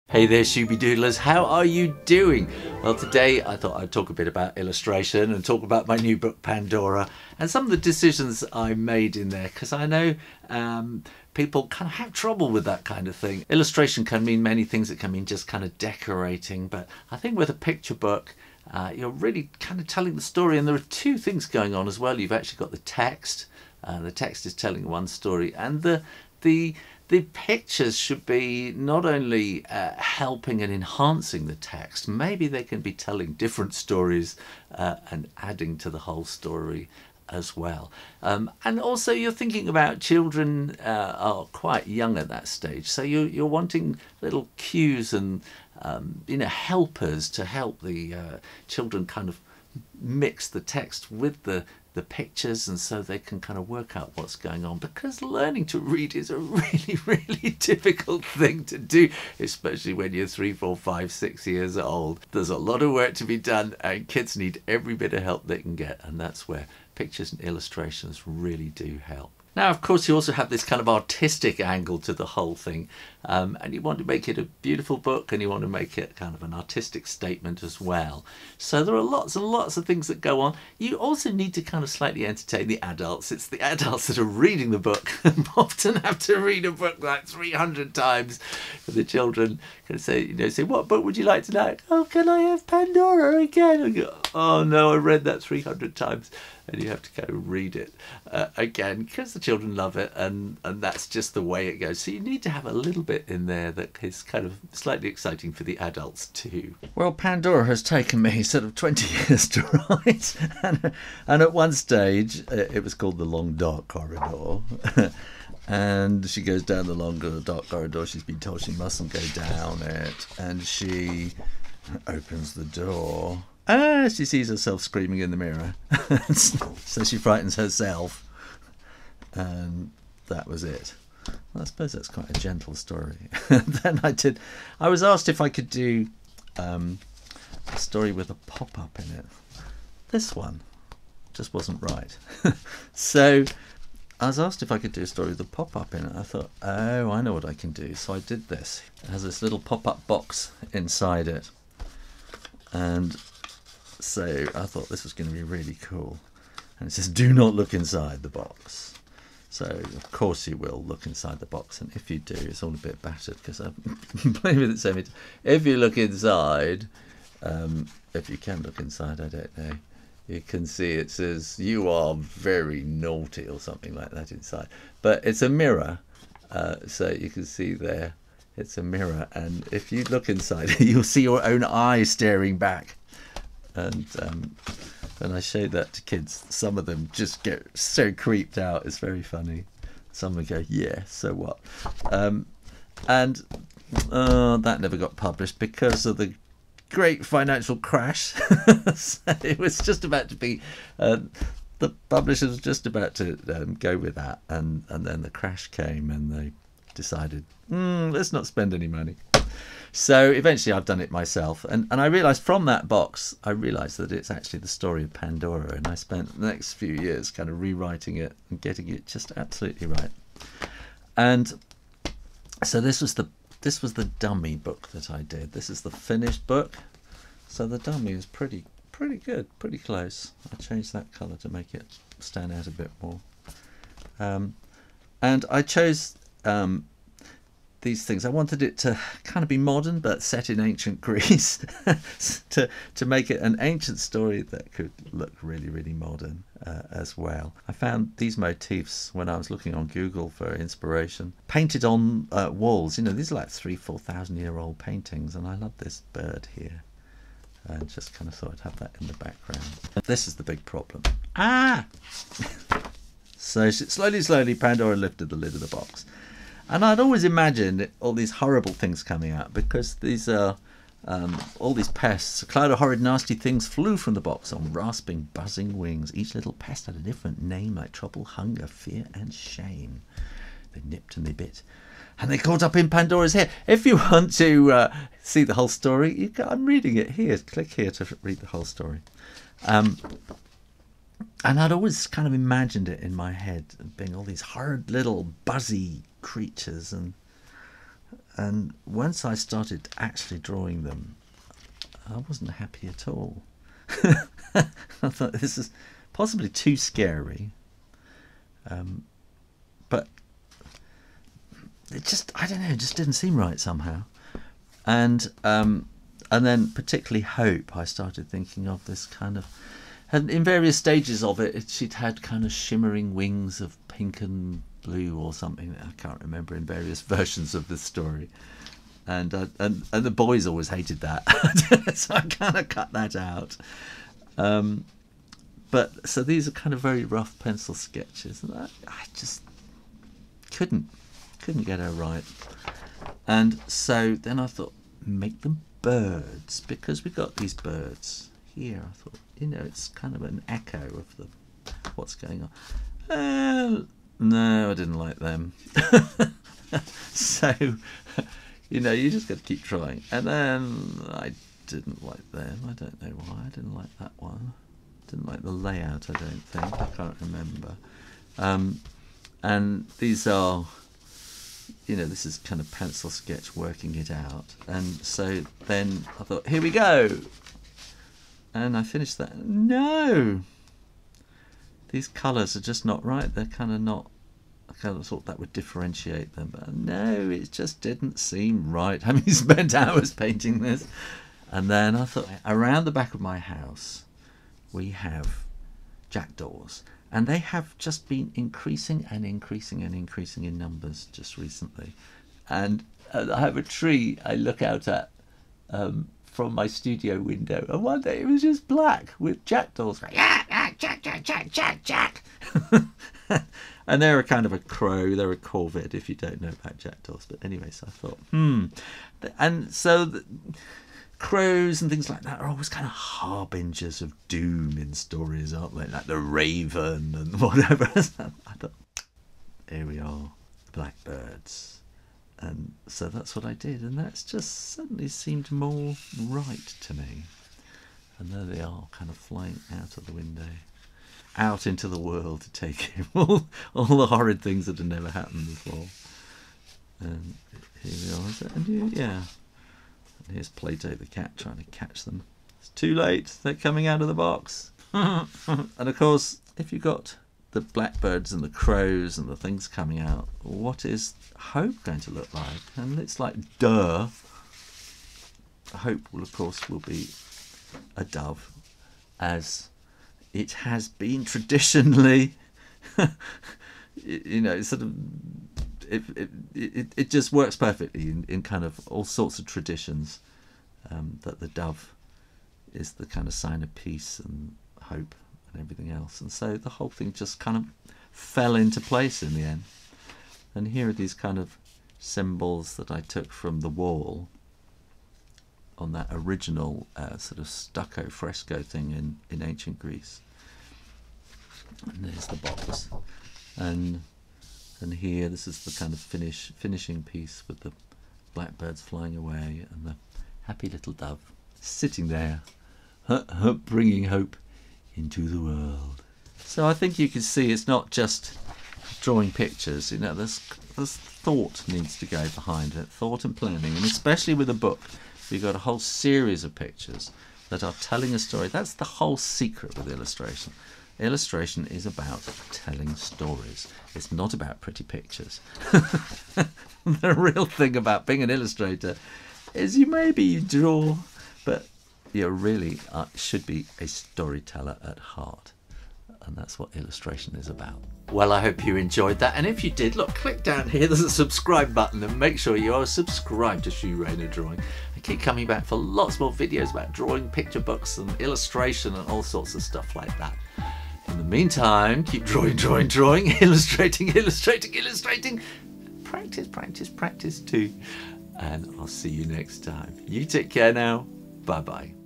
Hey there, Shooby-Doodlers, how are you doing? Well, today I thought I'd talk a bit about illustration and talk about my new book, Pandora, and some of the decisions I made in there, because I know people kind of have trouble with that kind of thing. Illustration can mean many things. It can mean just kind of decorating, but I think with a picture book, you're really kind of telling the story, and there are two things going on as well. You've actually got the text. The text is telling one story, and the pictures should be not only helping and enhancing the text, maybe they can be telling different stories and adding to the whole story as well. And also you're thinking about children are quite young at that stage, so you're wanting little cues and helpers to help the children kind of mix the text with the pictures, and so they can kind of work out what's going on, because learning to read is a really difficult thing to do, especially when you're 3, 4, 5, 6 years old. There's a lot of work to be done, and kids need every bit of help they can get, and that's where pictures and illustrations really do help. Now, of course, you also have this kind of artistic angle to the whole thing, and you want to make it a beautiful book, and you want to make it kind of an artistic statement as well. So there are lots and lots of things that go on. You also need to kind of slightly entertain the adults. It's the adults that are reading the book and often have to read a book like 300 times. And the children can say, what book would you like tonight? Oh, can I have Pandora again? And go, oh no, I read that 300 times. And you have to go read it again, because the children love it, and that's just the way it goes. So you need to have a little bit in there that is kind of slightly exciting for the adults too. Well, Pandora has taken me sort of 20 years to write, and at one stage it was called The Long Dark Corridor. And she goes down the long dark corridor. She's been told she mustn't go down it, and she opens the door. She sees herself screaming in the mirror. So she frightens herself, and that was it. Well, I suppose that's quite a gentle story. Then I was asked if I could do a story with a pop-up in it. This one just wasn't right. So I was asked if I could do a story with a pop-up in it. I thought, oh, I know what I can do. So I did this. It has this little pop-up box inside it, and so I thought this was going to be really cool. And it says, do not look inside the box. So of course you will look inside the box, and if you do, it's all a bit battered because I've been playing with it so many times. If you look inside, if you can look inside, I don't know, you can see it says you are very naughty or something like that inside. But it's a mirror, so you can see there it's a mirror, and if you look inside you'll see your own eye staring back. And when I show that to kids, some of them just get so creeped out. It's very funny. Some of them go, yeah, so what? And that never got published because of the great financial crash. So it was just about to be, the publishers was just about to go with that. And then the crash came, and they decided, let's not spend any money. So eventually I've done it myself, and I realised from that box, I realised that it's actually the story of Pandora, and I spent the next few years kind of rewriting it and getting it just absolutely right. And so this was the dummy book that I did. This is the finished book. So the dummy is pretty good, pretty close. I changed that colour to make it stand out a bit more. And I chose these things. I wanted it to kind of be modern, but set in ancient Greece, to make it an ancient story that could look really modern as well. I found these motifs when I was looking on Google for inspiration, painted on walls. These are like 3,000-4,000 year old paintings, and I love this bird here, and just kind of thought I'd have that in the background. This is the big problem. So slowly Pandora lifted the lid of the box. And I'd always imagined all these horrible things coming out, because these are all these pests. A cloud of horrid, nasty things flew from the box on rasping, buzzing wings. Each little pest had a different name, like trouble, hunger, fear, and shame. They nipped and they bit, and they caught up in Pandora's hair. If you want to see the whole story, I'm reading it here. Click here to read the whole story. And I'd always kind of imagined it in my head, being all these horrid little buzzy creatures, and And once I started actually drawing them, I wasn't happy at all. I thought this is possibly too scary, but it just, I don't know, it just didn't seem right somehow. And then particularly Hope, I started thinking of this kind of, and in various stages of it, she'd had kind of shimmering wings of pink and blue or something. I can't remember, in various versions of the story. And the boys always hated that, so I kind of cut that out. But so these are kind of very rough pencil sketches, and I just couldn't get her right. And so then I thought, make them birds, because we got these birds here. I thought, you know, it's kind of an echo of what's going on. No, I didn't like them. So, you know, you just got to keep trying. And then I didn't like them. I don't know why. I didn't like that one. Didn't like the layout, I don't think. I can't remember. And these are, you know, this is kind of pencil sketch working it out. And so then I thought, here we go. And I finished that. No! These colours are just not right. They're kind of not, I kind of thought that would differentiate them. But no, it just didn't seem right. I mean, he spent hours painting this. And then I thought, around the back of my house, we have jackdaws. And they have just been increasing and increasing and increasing in numbers just recently. And I have a tree I look out at from my studio window. And one day it was just black with jackdaws. Jack, Jack, Jack, Jack, Jack, Jack. And they're a kind of a crow. They're a corvid, if you don't know about jackdaws. But anyway, so I thought, And so crows and things like that are always kind of harbingers of doom in stories, aren't they? Like the raven and whatever. I thought, here we are, blackbirds. And so that's what I did, and that's just suddenly seemed more right to me. And there they are, kind of flying out of the window, out into the world to take in all the horrid things that had never happened before. And here we are. And yeah. And here's Plato the cat trying to catch them. It's too late. They're coming out of the box. And of course, if you've got the blackbirds and the crows and the things coming out, what is Hope going to look like? And it's like, duh. Hope will, of course, will be a dove, as it has been traditionally. You know, sort of, it just works perfectly in kind of all sorts of traditions, that the dove is the kind of sign of peace and hope and everything else. And so the whole thing just kind of fell into place in the end. And here are these kind of symbols that I took from the wall on that original sort of stucco fresco thing in ancient Greece. And there's the box. And here, this is the kind of finishing piece with the blackbirds flying away and the happy little dove sitting there, bringing hope into the world. So I think you can see it's not just drawing pictures. You know, there's thought needs to go behind it, thought and planning, and especially with a book, we've got a whole series of pictures that are telling a story. That's the whole secret with illustration. Illustration is about telling stories. It's not about pretty pictures. The real thing about being an illustrator is you draw, but you really should be a storyteller at heart. And that's what illustration is about. Well, I hope you enjoyed that. And if you did, look, click down here. There's a subscribe button, and make sure you are subscribed to Shoo Rayner Drawing. I keep coming back for lots more videos about drawing, picture books and illustration and all sorts of stuff like that. In the meantime, keep drawing, illustrating. Practice too. And I'll see you next time. You take care now. Bye-bye.